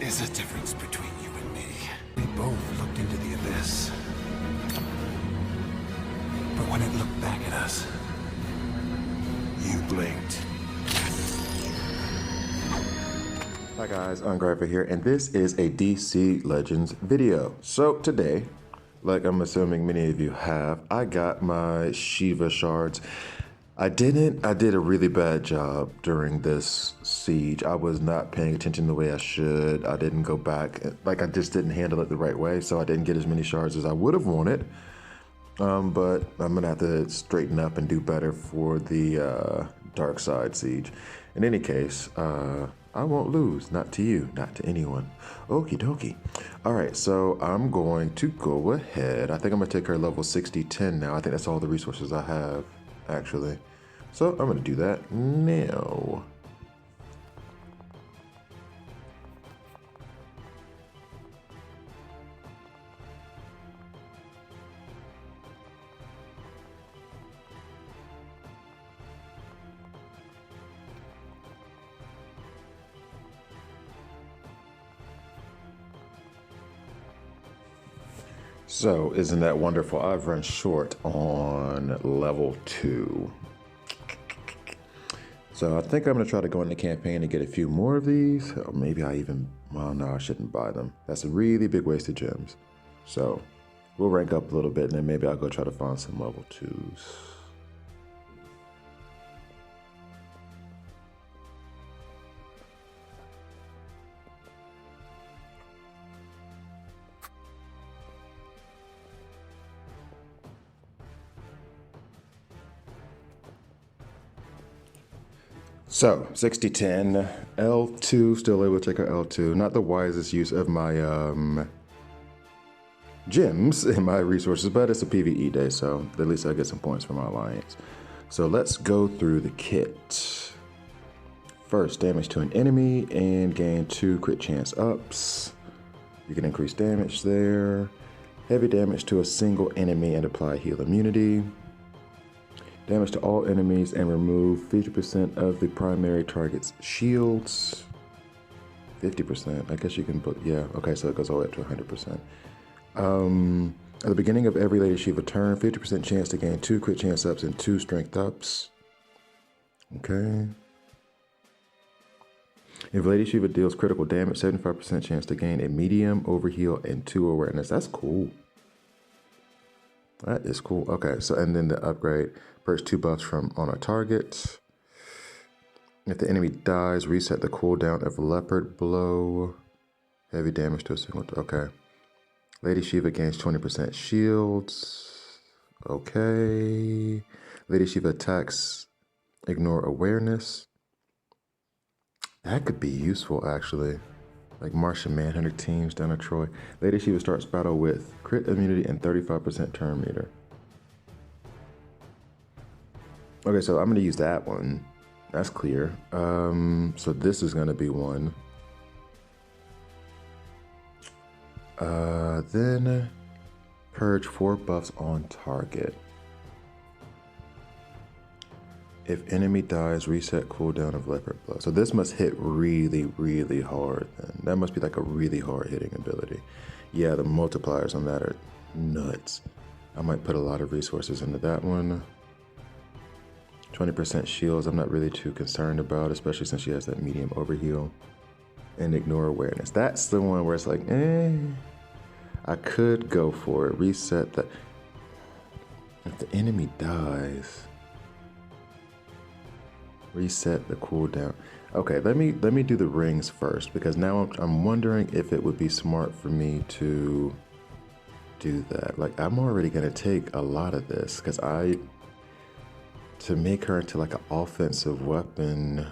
is a difference between you and me. We both looked into the abyss. But when it looked back at us, you blinked. Hi guys, Ungraver here, and this is a DC Legends video. So today, like I'm assuming many of you have, I got my Shiva shards. I did a really bad job during this siege. I was not paying attention the way I should. I didn't go back, like I just didn't handle it the right way, so I didn't get as many shards as I would have wanted. But I'm gonna have to straighten up and do better for the dark side siege. In any case, I won't lose, not to you, not to anyone. Okie dokie. All right, so I'm going to go ahead. I think I'm gonna take her level 60-10 now. I think that's all the resources I have, actually. So I'm gonna do that now. So, isn't that wonderful? I've run short on level 2. So I think I'm going to try to go in the campaign and get a few more of these. Or maybe well, no, I shouldn't buy them. That's a really big waste of gems. So we'll rank up a little bit and then maybe I'll go try to find some level 2s. So, 60-10, L2, still able to take our L2. Not the wisest use of my gems and my resources, but it's a PvE day, so at least I get some points for my alliance. So let's go through the kit. First, damage to an enemy and gain 2 crit chance ups. You can increase damage there. Heavy damage to a single enemy and apply heal immunity. Damage to all enemies and remove 50% of the primary target's shields. 50%, I guess you can put, yeah, okay, so it goes all the way up to 100%. At the beginning of every Lady Shiva turn, 50% chance to gain 2 crit chance ups and 2 strength ups. Okay. If Lady Shiva deals critical damage, 75% chance to gain a medium, overheal, and 2 awareness. That's cool. That is cool. Okay, so and then the upgrade, first 2 buffs from on a target. If the enemy dies, reset the cooldown of Leopard Blow. Heavy damage to a single. Okay. Lady Shiva gains 20% shields. Okay. Lady Shiva attacks, ignore awareness. That could be useful actually. Like Martian Manhunter teams down at Troy. Lady Shiva starts battle with crit immunity and 35% turn meter. Okay, so I'm going to use that one. That's clear. So this is going to be one. Then purge 4 buffs on target. If enemy dies, reset cooldown of Leopard Blood. So this must hit really, really hard then. That must be like a really hard hitting ability. Yeah, the multipliers on that are nuts. I might put a lot of resources into that one. 20% shields I'm not really too concerned about, especially since she has that medium overheal. And ignore awareness. That's the one where it's like, I could go for it. Reset that. If the enemy dies, reset the cooldown. Okay, let me do the rings first, because now I'm wondering if it would be smart for me to do that. Like, I'm already gonna take a lot of this because to make her into like an offensive weapon,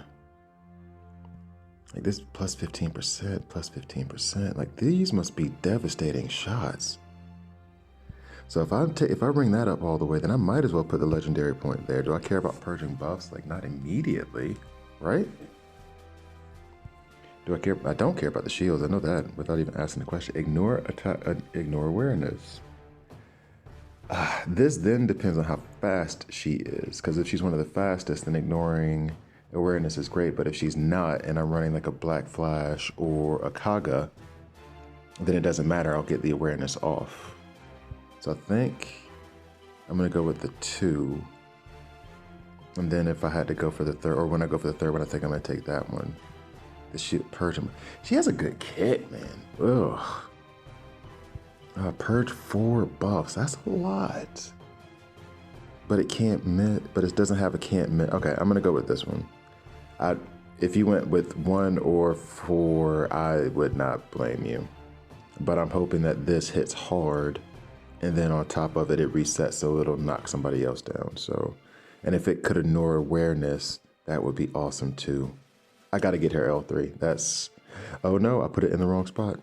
like this plus 15%, like these must be devastating shots. So if I bring that up all the way, then I might as well put the legendary point there. Do I care about purging buffs? Like, not immediately, right? Do I care? I don't care about the shields. I know that without even asking the question. Ignore attack, ignore awareness. This then depends on how fast she is, because if she's one of the fastest, then ignoring awareness is great, but if she's not and I'm running like a Black Flash or a Kaga, then it doesn't matter, I'll get the awareness off. So I think I'm gonna go with the 2. And then if I had to go for the third, or when I go for the third one, I think I'm gonna take that one. The shit purge him. She has a good kit, man. Ugh. Purge 4 buffs. That's a lot. But it can't miss. But it doesn't have a can't miss. Okay, I'm gonna go with this one. If you went with 1 or 4, I would not blame you. But I'm hoping that this hits hard, and then on top of it, it resets so it'll knock somebody else down. So, and if it could ignore awareness, that would be awesome too. I got to get her L3. That's, oh no, I put it in the wrong spot.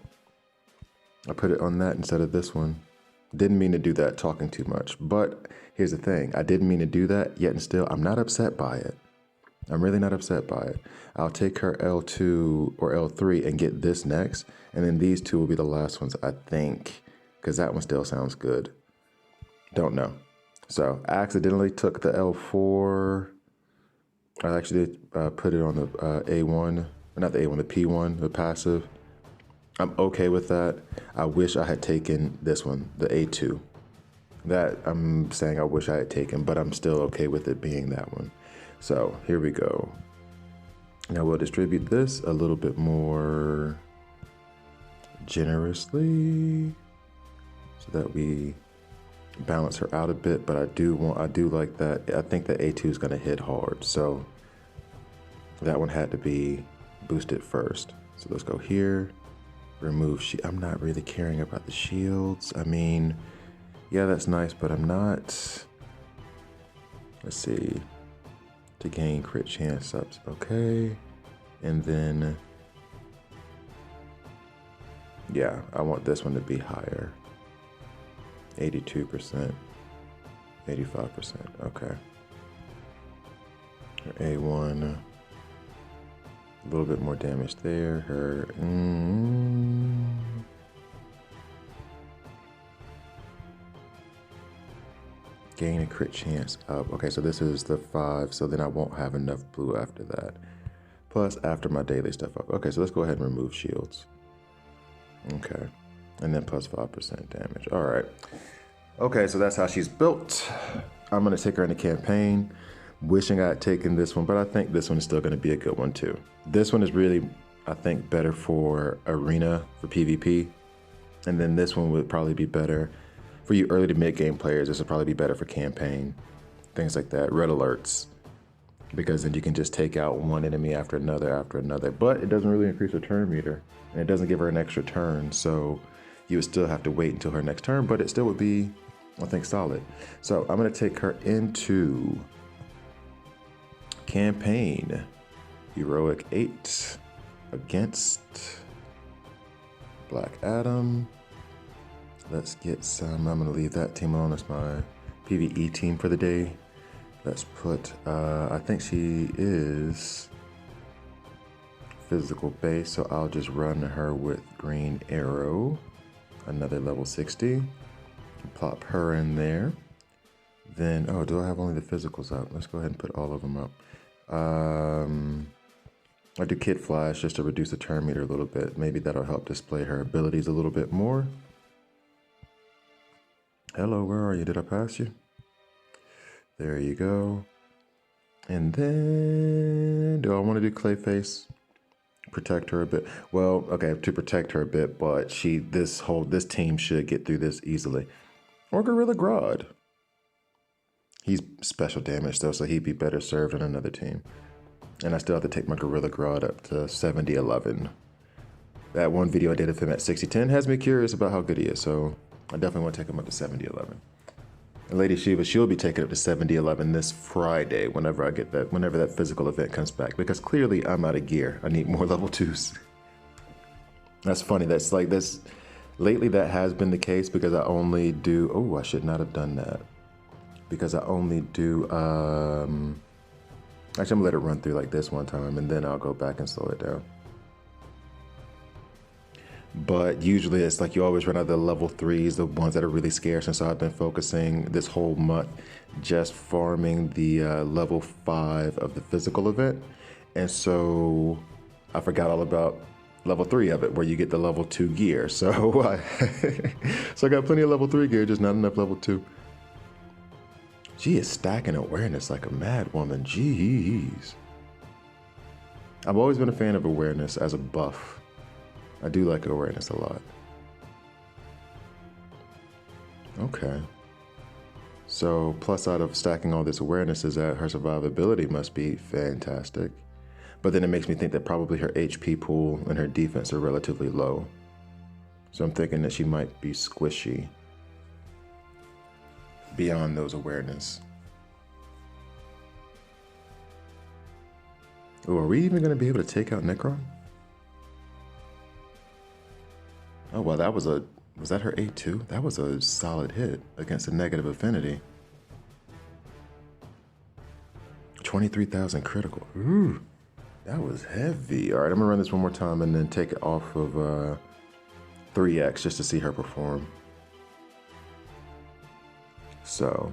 I put it on that instead of this one. Didn't mean to do that, talking too much. But here's the thing, I didn't mean to do that, yet and still, I'm not upset by it. I'm really not upset by it. I'll take her L2 or L3 and get this next, and then these 2 will be the last ones, I think, because that one still sounds good. Don't know. So I accidentally took the L4. I actually put it on the A1, not the A1, the P1, the passive. I'm okay with that. I wish I had taken this one, the A2. That I'm saying I wish I had taken, but I'm still okay with it being that one. So here we go. Now we'll distribute this a little bit more generously so that we balance her out a bit, but I do like that. I think the A2 is going to hit hard, so that one had to be boosted first. So let's go here, remove I'm not really caring about the shields. I mean, yeah, that's nice, but I'm not. Let's see, to gain crit chance ups, okay, and then yeah, I want this one to be higher. 82%, 85%, okay. Her A1, a little bit more damage there. Her, gain a crit chance up. Okay, so this is the 5, so then I won't have enough blue after that. Plus after my daily stuff up. Okay, so let's go ahead and remove shields. Okay. And then plus 5% damage. All right. Okay, so that's how she's built. I'm going to take her in the campaign. Wishing I had taken this one, but I think this one is still going to be a good one too. This one is really, I think, better for arena, for PvP. And then this one would probably be better for you early to mid-game players. This would probably be better for campaign. Things like that. Red alerts. Because then you can just take out one enemy after another. But it doesn't really increase her turn meter. And it doesn't give her an extra turn. So you would still have to wait until her next turn, but it still would be, I think, solid. So I'm going to take her into campaign. Heroic 8 against Black Adam. Let's get some, I'm going to leave that team alone as my PvE team for the day. Let's put, I think she is physical base, so I'll just run her with Green Arrow. Another level 60. Plop her in there. Then, oh, do I have only the physicals up? Let's go ahead and put all of them up. I do Kid Flash just to reduce the turn meter a little bit. Maybe that'll help display her abilities a little bit more. Hello, where are you? Did I pass you? There you go. And then, do I want to do Clayface? Protect her a bit. Well, okay, to protect her a bit, but this team should get through this easily. Or Gorilla Grodd. He's special damage though, so he'd be better served on another team. And I still have to take my Gorilla Grodd up to 70-11. That one video I did of him at 60-10 has me curious about how good he is, so I definitely want to take him up to 70-11. And Lady Shiva, she'll be taken up to 70-11 this Friday whenever that physical event comes back, because clearly I'm out of gear. I need more level 2s. That's funny. That's like this. Lately that has been the case because I only do, oh, I should not have done that. Because I only do, actually I'm gonna let it run through like this one time and then I'll go back and slow it down. But usually it's like you always run out of the level 3s, the ones that are really scarce. And so I've been focusing this whole month just farming the level 5 of the physical event. And so I forgot all about level 3 of it, where you get the level 2 gear. So so I got plenty of level 3 gear, just not enough level 2. She is stacking awareness like a mad woman. Jeez. I've always been a fan of awareness as a buff. I do like awareness a lot. Okay. So plus side of stacking all this awareness is that her survivability must be fantastic. But then it makes me think that probably her HP pool and her defense are relatively low. So I'm thinking that she might be squishy beyond those awareness. Oh, are we even going to be able to take out Necron? Oh, well, was that her A2? That was a solid hit against a negative affinity. 23,000 critical. Ooh, that was heavy. All right, I'm gonna run this one more time and then take it off of 3x just to see her perform. So,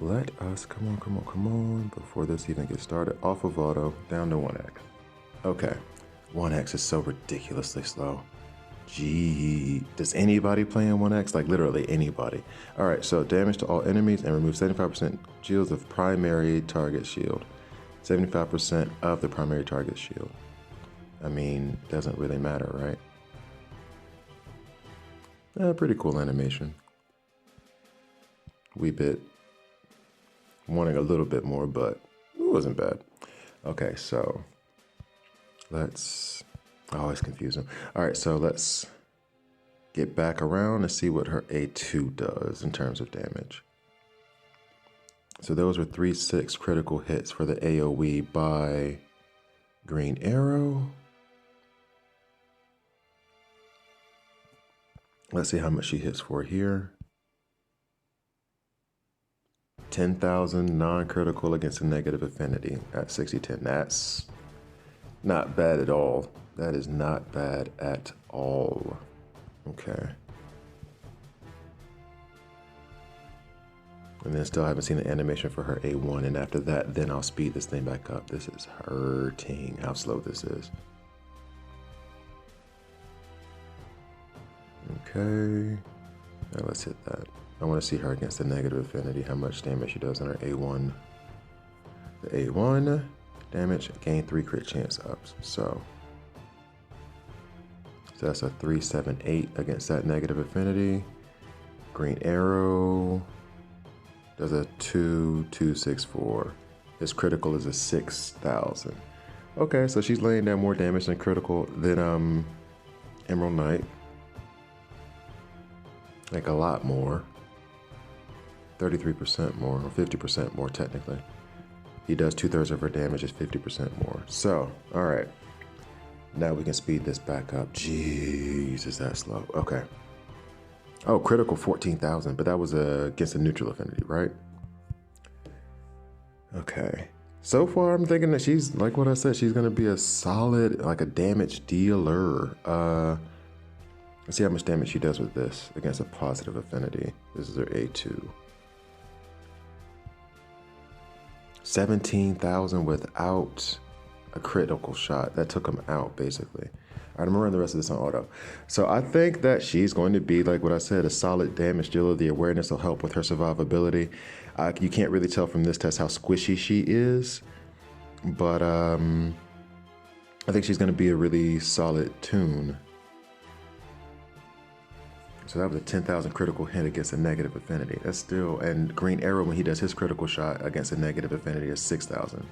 let us, come on, before this even gets started, off of auto, down to 1x. Okay. 1x is so ridiculously slow. Gee, does anybody play in 1x? Like literally anybody. All right, so damage to all enemies and remove 75% shields of primary target shield. 75% of the primary target shield. I mean, doesn't really matter, right? Pretty cool animation. Wee bit. Wanting a little bit more, but it wasn't bad. Okay, so let's, I always confuse them. All right, so let's get back around and see what her A2 does in terms of damage. So those were 3/6 critical hits for the AoE by Green Arrow. Let's see how much she hits for here. 10,000 non-critical against a negative affinity at 60-10. That's not bad at all. That is not bad at all. Okay. And then still haven't seen the animation for her A1. And after that, then I'll speed this thing back up. This is hurting how slow this is. Okay. Now let's hit that. I want to see her against the negative affinity, how much damage she does on her A1. The A1 damage, gain 3 crit chance ups. So that's a 378 against that negative affinity. Green Arrow does a 2264. His critical is a 6,000. Okay, so she's laying down more damage than critical than Emerald Knight. Like a lot more. 33% more, or 50% more technically. He does 2/3 of her damage, is 50% more. So, all right. Now we can speed this back up. Jeez, is that slow? Okay. Oh, critical 14,000, but that was against a neutral affinity, right? Okay. So far, I'm thinking that she's, like what I said, she's going to be a solid, like a damage dealer. Let's see how much damage she does with this against a positive affinity. This is her A2. 17,000 without a critical shot. That took him out, basically. All right, I'm gonna run the rest of this on auto. So I think that she's going to be, like what I said, a solid damage dealer. The awareness will help with her survivability. You can't really tell from this test how squishy she is, but I think she's gonna be a really solid tune. So that was a 10,000 critical hit against a negative affinity. That's still, and Green Arrow, when he does his critical shot against a negative affinity, is 6,000.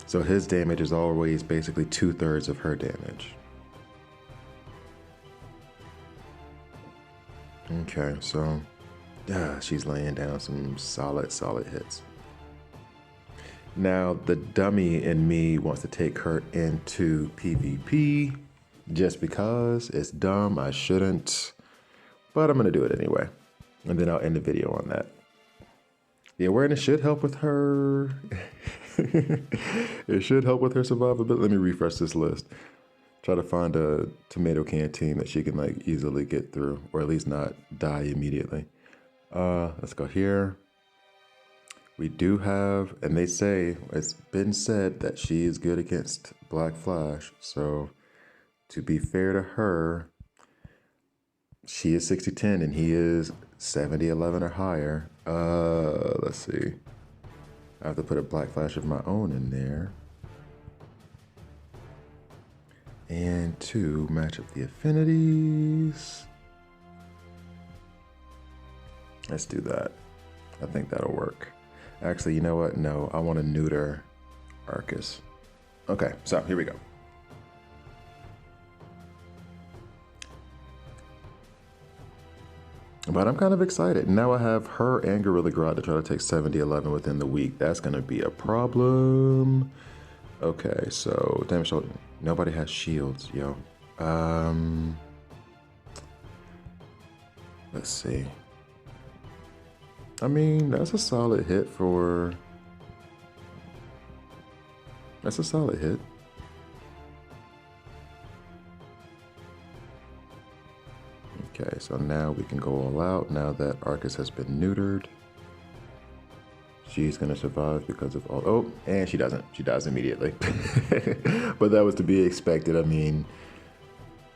So his damage is always basically 2/3 of her damage. Okay, so she's laying down some solid hits. Now the dummy in me wants to take her into PvP. Just because it's dumb, I shouldn't, but I'm gonna do it anyway. And then I'll end the video on that. The awareness should help with her It should help with her survivability. Let me refresh this list. Try to find a tomato can team that she can like easily get through, or at least not die immediately. Let's go here. We do have, and they say, it's been said that she is good against Black Flash. So to be fair to her, she is 60-10 and he is 70-11 or higher. Let's see. I have to put a Black Flash of my own in there. And to match up the affinities. Let's do that. I think that'll work. Actually, you know what? No, I want to neuter Arcus. Okay, so here we go. But I'm kind of excited. Now I have her and Gorilla Grodd to try to take 70-11 within the week. That's going to be a problem. Okay, so damage. Nobody has shields, yo. Let's see. I mean, that's a solid hit for... That's a solid hit. Okay, so now we can go all out. Now that Arcus has been neutered. She's going to survive because of all... Oh, and she doesn't. She dies immediately. But that was to be expected. I mean,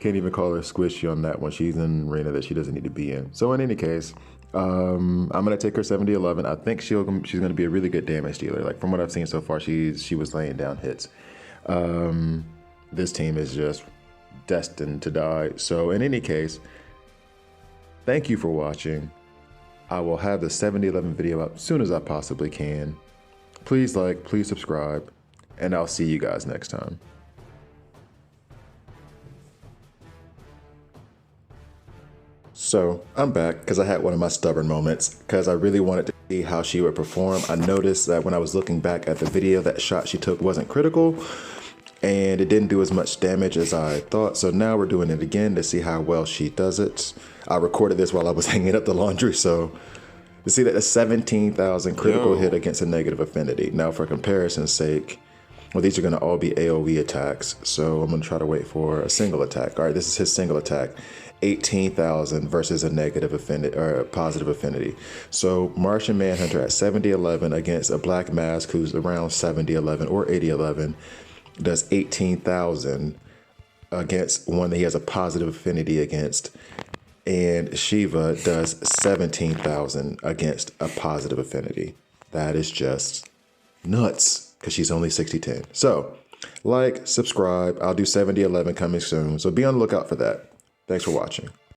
can't even call her squishy on that one. She's in an arena that she doesn't need to be in. So in any case, I'm going to take her 70-11. I think she's going to be a really good damage dealer. Like from what I've seen so far, she was laying down hits. This team is just destined to die. So in any case, thank you for watching. I will have the 70-11 video up as soon as I possibly can. Please like, please subscribe, and I'll see you guys next time. So I'm back because I had one of my stubborn moments because I really wanted to see how she would perform. I noticed that when I was looking back at the video, that shot she took wasn't critical and it didn't do as much damage as I thought. So now we're doing it again to see how well she does it. I recorded this while I was hanging up the laundry. So you see that a 17,000 critical hit against a negative affinity. Now for comparison's sake, well, these are going to all be AoE attacks. So I'm going to try to wait for a single attack. All right, this is his single attack. 18,000 versus a negative affinity or a positive affinity. So Martian Manhunter at 70-11 against a Black Mask who's around 70-11 or 80-11 does 18,000 against one that he has a positive affinity against. And Shiva does 17,000 against a positive affinity. That is just nuts because she's only 60-10. So like, subscribe. I'll do 70-11 coming soon. So be on the lookout for that. Thanks for watching.